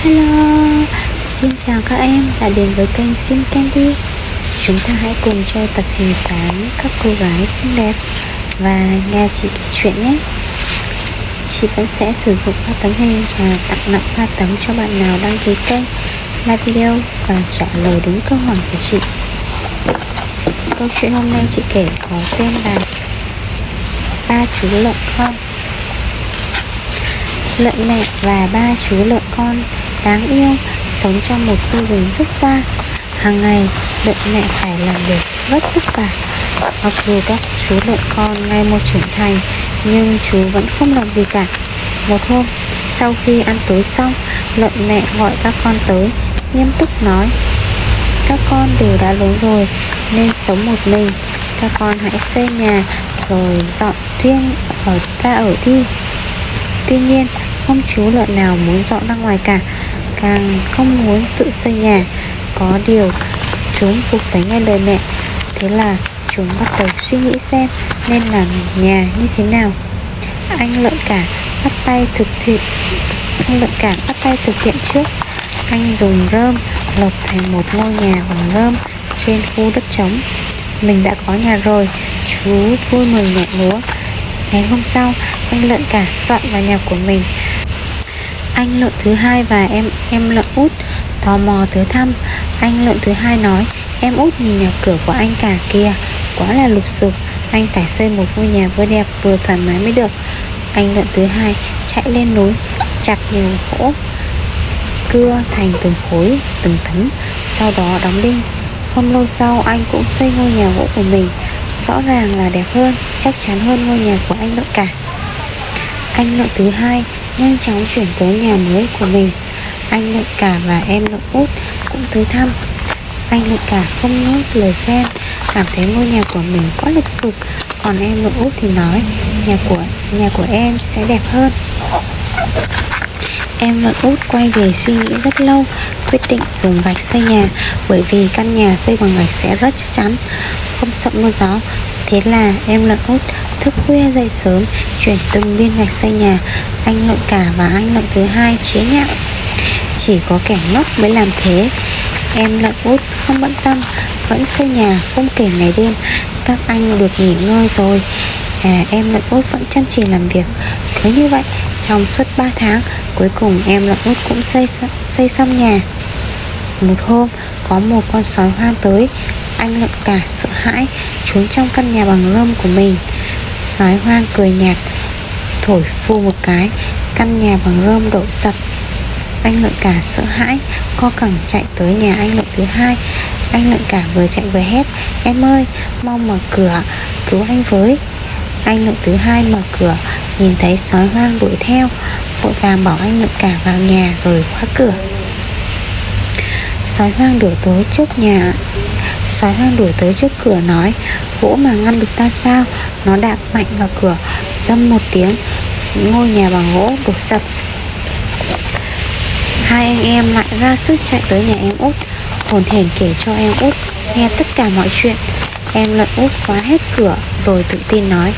Hello, xin chào các em đã đến với kênh Sim Candy. Chúng ta hãy cùng chơi tập hình dáng các cô gái xinh đẹp và nghe chị kể chuyện nhé. Chị vẫn sẽ sử dụng 3 tấm hình và tặng nặng 3 tấm cho bạn nào đăng ký kênh, like video và trả lời đúng câu hỏi của chị. Câu chuyện hôm nay chị kể có tên là Ba chú lợn con. Lợn mẹ và ba chú lợn con đáng yêu sống trong một khu rừng rất xa. Hàng ngày lợn mẹ phải làm việc rất vất vả. Mặc dù các chú lợn con ngày một trưởng thành, nhưng chú vẫn không làm gì cả. Một hôm, sau khi ăn tối xong, lợn mẹ gọi các con tới, nghiêm túc nói: các con đều đã lớn rồi nên sống một mình. Các con hãy xây nhà rồi dọn riêng ra ở đi. Tuy nhiên, không chú lợn nào muốn dọn ra ngoài cả, càng không muốn tự xây nhà. Có điều chúng buộc phải nghe lời mẹ. Thế là chúng bắt đầu suy nghĩ xem nên làm nhà như thế nào. Anh lợn cả bắt tay thực hiện trước. Anh dùng rơm lợp thành một ngôi nhà bằng rơm trên khu đất trống. Mình đã có nhà rồi, chú vui mừng nhảy múa. Ngày hôm sau, anh lợn cả dọn vào nhà của mình. Anh lợn thứ hai và em lợn út tò mò tới thăm. Anh lợn thứ hai nói: em út nhìn nhà cửa của anh cả kìa, quá là lụp xụp. Anh phải xây một ngôi nhà vừa đẹp vừa thoải mái mới được. Anh lợn thứ hai chạy lên núi chặt nhiều gỗ cưa thành từng khối từng tấm, sau đó đóng đinh. Không lâu sau, anh cũng xây ngôi nhà gỗ của mình. Rõ ràng là đẹp hơn, chắc chắn hơn ngôi nhà của anh lợn cả. Anh lợn thứ hai nhanh chóng chuyển tới nhà mới của mình. Anh lợn cả và em lợn út cũng tới thăm. Anh lợn cả không ngớt lời khen, cảm thấy ngôi nhà của mình quá lụp xụp. Còn em lợn út thì nói nhà của em sẽ đẹp hơn. Em lợn út quay về suy nghĩ rất lâu, quyết định dùng gạch xây nhà, bởi vì căn nhà xây bằng gạch sẽ rất chắc chắn, không sợ mưa gió. Thế là em lợn út thức khuya dậy sớm, chuyển từng viên gạch xây nhà. Anh lợn cả và anh lợn thứ hai chế nhạo: chỉ có kẻ ngốc mới làm thế. Em lợn út không bận tâm, vẫn xây nhà không kể ngày đêm. Các anh được nghỉ ngơi rồi, em lợn út vẫn chăm chỉ làm việc. Cứ như vậy trong suốt 3 tháng, cuối cùng em lợn út cũng xây xong nhà. Một hôm, có một con sói hoang tới. Anh lợn cả sợ hãi trốn trong căn nhà bằng rơm của mình. Sói hoang cười nhạt, thổi phù một cái, căn nhà bằng rơm đổ sập. Anh lợn cả sợ hãi co cẳng chạy tới nhà anh lợn thứ hai. Anh lợn cả vừa chạy vừa hét: em ơi, mau mở cửa, cứu anh với. Anh lợn thứ hai mở cửa, nhìn thấy sói hoang đuổi theo, vội vàng bảo anh lợn cả vào nhà rồi khóa cửa. Sói hoang đuổi tới trước cửa nói: gỗ mà ngăn được ta sao? Nó đạp mạnh vào cửa, rầm một tiếng, ngôi nhà bằng gỗ đổ sập. Hai anh em lại ra sức chạy tới nhà em út, hổn hển kể cho em út nghe tất cả mọi chuyện. Em lợn út khóa hết cửa rồi tự tin nói: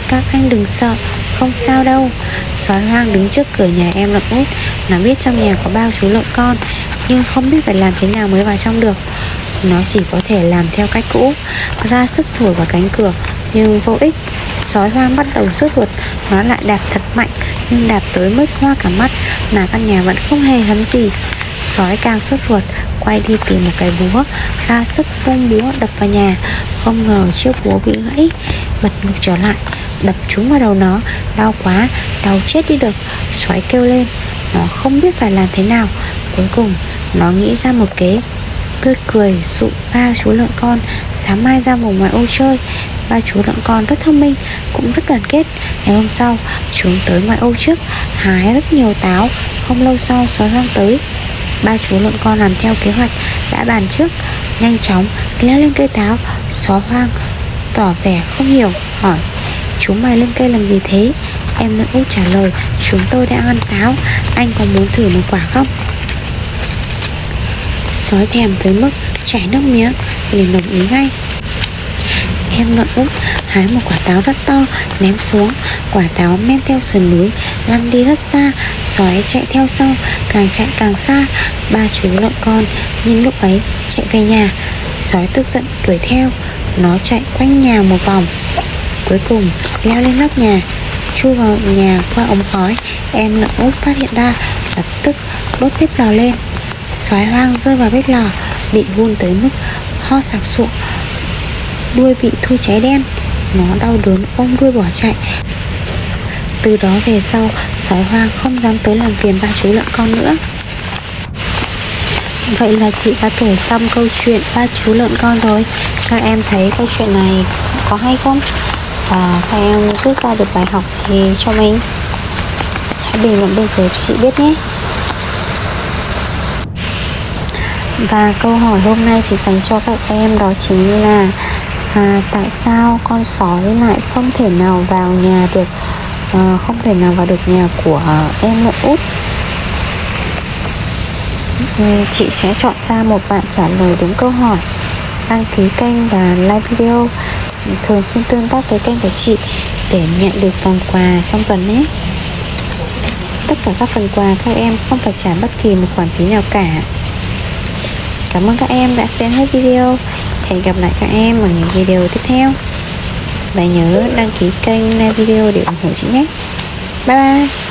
các anh đừng sợ, không sao đâu. Sói hoang đứng trước cửa nhà em lợn út. Nó biết trong nhà có bao chú lợn con, nhưng không biết phải làm thế nào mới vào trong được. Nó chỉ có thể làm theo cách cũ, ra sức thổi vào cánh cửa, nhưng vô ích. Sói hoang bắt đầu sốt ruột, nó lại đạp thật mạnh, nhưng đạp tới mức hoa cả mắt mà căn nhà vẫn không hề hấn gì. Sói càng sốt ruột, quay đi tìm một cái búa, ra sức vung búa đập vào nhà. Không ngờ chiếc búa bị gãy, bật ngược trở lại, đập trúng vào đầu nó. Đau quá, đau chết đi được. Sói kêu lên, nó không biết phải làm thế nào. Cuối cùng nó nghĩ ra một kế. Tươi cười dụ ba chú lợn con sáng mai ra vùng ngoại ô chơi. Ba chú lợn con rất thông minh, cũng rất đoàn kết. Ngày hôm sau, chúng tới ngoại ô trước, hái rất nhiều táo. Không lâu sau, sói hoang tới. Ba chú lợn con làm theo kế hoạch đã bàn trước, nhanh chóng leo lên cây táo. Sói hoang tỏ vẻ không hiểu, hỏi: chúng mày lên cây làm gì thế? Em lợn út trả lời: chúng tôi đã ăn táo, anh có muốn thử một quả không? Sói thèm tới mức chảy nước miếng, liền đồng ý ngay. Em lợn út hái một quả táo rất to, ném xuống. Quả táo men theo sườn núi, lăn đi rất xa. Sói chạy theo sau, càng chạy càng xa. Ba chú lợn con nhân lúc ấy chạy về nhà. Sói tức giận đuổi theo. Nó chạy quanh nhà một vòng, cuối cùng leo lên nóc nhà, chui vào nhà qua ống khói. Em lợn Út phát hiện ra, lập tức đốt bếp lò lên. Sói hoang rơi vào bếp lò, bị hun tới mức ho sặc sụa, đuôi bị thui cháy đen. Nó đau đớn ôm đuôi bỏ chạy. Từ đó về sau, sói hoang không dám tới làm phiền ba chú lợn con nữa. Vậy là chị đã kể xong câu chuyện ba chú lợn con rồi. Các em thấy câu chuyện này có hay không? Và các em rút ra được bài học gì cho mình? Hãy bình luận bên dưới cho chị biết nhé. Và câu hỏi hôm nay chỉ dành cho các em, đó chính là tại sao con sói lại không thể nào vào nhà được, không thể nào vào được nhà của em lợn Út? Chị sẽ chọn ra một bạn trả lời đúng câu hỏi, đăng ký kênh và like video, thường xuyên tương tác với kênh của chị để nhận được phần quà trong tuần nhé. Tất cả các phần quà các em không phải trả bất kỳ một khoản phí nào cả. Cảm ơn các em đã xem hết video. Hẹn gặp lại các em ở những video tiếp theo. Và nhớ đăng ký kênh, like video để ủng hộ chị nhé. Bye bye.